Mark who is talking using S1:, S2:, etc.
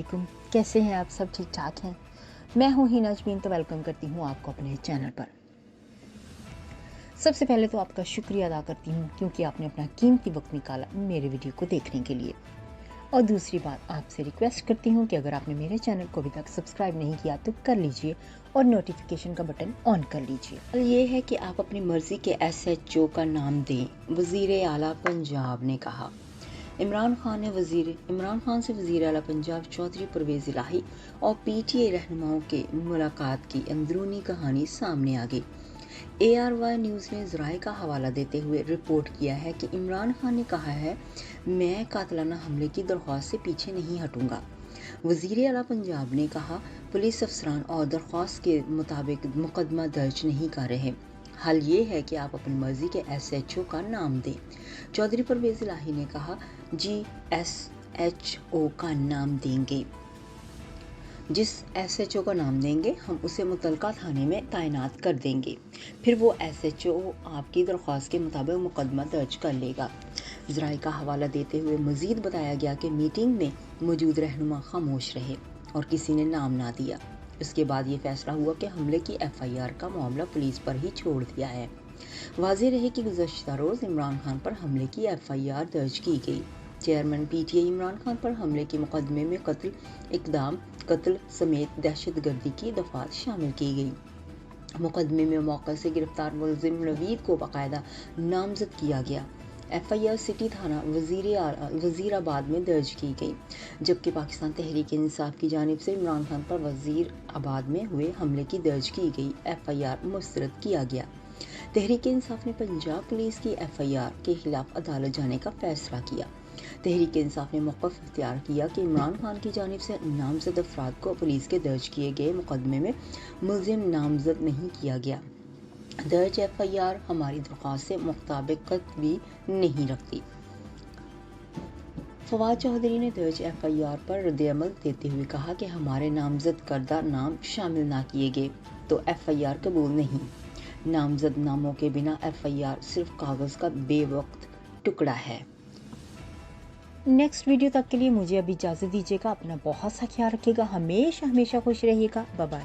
S1: वालेकुम, कैसे हैं आप सब? ठीक ठाक हैं? मैं हूँ हिना अजमीन, तो वेलकम करती हूँ आपको अपने चैनल पर। सबसे पहले तो आपका शुक्रिया अदा करती हूँ क्योंकि आपने अपना कीमती वक्त निकाला मेरे वीडियो को देखने के लिए। और दूसरी बात, आपसे रिक्वेस्ट करती हूँ कि अगर आपने मेरे चैनल को अभी तक सब्सक्राइब नहीं किया तो कर लीजिए और नोटिफिकेशन का बटन ऑन कर लीजिए।
S2: ये है कि आप अपनी मर्जी के SHO का नाम दें, वज़ीर आला पंजाब ने कहा। इमरान खान से वज़ीर आला पंजाब चौधरी परवेज़ इलाही और PTA रहनुमाओं के मुलाकात की अंदरूनी कहानी सामने आ गई। ARY न्यूज़ ने ज़राए का हवाला देते हुए रिपोर्ट किया है कि इमरान खान ने कहा है, मैं कातलाना हमले की दरख्वास्त से पीछे नहीं हटूंगा। वज़ीर आला पंजाब ने कहा, पुलिस अफसरान और दरख्वास्त के मुताबिक मुकदमा दर्ज नहीं कर रहे। हल ये है कि आप अपनी मर्जी के SHO का नाम दें। चौधरी परवेज़ इलाही ने कहा, SHO का नाम देंगे। जिस SHO का नाम देंगे हम उसे मुतलका थाने में तैनात कर देंगे, फिर वो SHO आपकी दरख्वास्त के मुताबिक मुकदमा दर्ज कर लेगा। ज़राए का हवाला देते हुए मज़ीद बताया गया कि मीटिंग में मौजूद रहनुमा खामोश रहे और किसी ने नाम ना दिया। इसके बाद ये फैसला हुआ कि हमले की FIR का मामला पुलिस पर ही छोड़ दिया है। वाज़ेह रहे कि गुज़श्ता रोज़ इमरान खान पर हमले की FIR दर्ज की गई। चेयरमैन PTA इमरान खान पर हमले के मुकदमे में कत्ल समेत दहशतगर्दी की दफ़ात शामिल की गई। मुकदमे में मौके से गिरफ्तार मुलजिम नवीद को बाकायदा नामजद किया गया। FIR सिटी थाना वज़ीराबाद में दर्ज की गई, जबकि पाकिस्तान तहरीक इंसाफ की जानिब से इमरान खान पर वज़ीराबाद में हुए हमले की दर्ज की गई FIR मुस्तरद किया गया। तहरीक इंसाफ ने पंजाब पुलिस की FIR के खिलाफ अदालत जाने का फैसला किया। तहरीक इंसाफ ने मौक़िफ़ इख्तियार किया कि इमरान खान की जानिब से नामजद अफराद को पुलिस के दर्ज किए गए मुकदमे में मुलजिम नामजद नहीं किया गया। दर्ज FIR हमारी दरख्वास्त से मुताबिकत भी नहीं रखती। फवाद चौधरी ने दर्ज FIR पर रद्द-ए-अमल देते हुए कहा कि हमारे नामजद करदा नाम शामिल ना किए गए तो FIR कबूल नहीं। नामजद नामों के बिना FIR सिर्फ कागज़ का बेवक्त टुकड़ा है।
S1: नेक्स्ट वीडियो तक के लिए मुझे अभी इजाज़त दीजिएगा। अपना बहुत सा ख्याल रखिएगा। हमेशा खुश रहिएगा। Bye bye.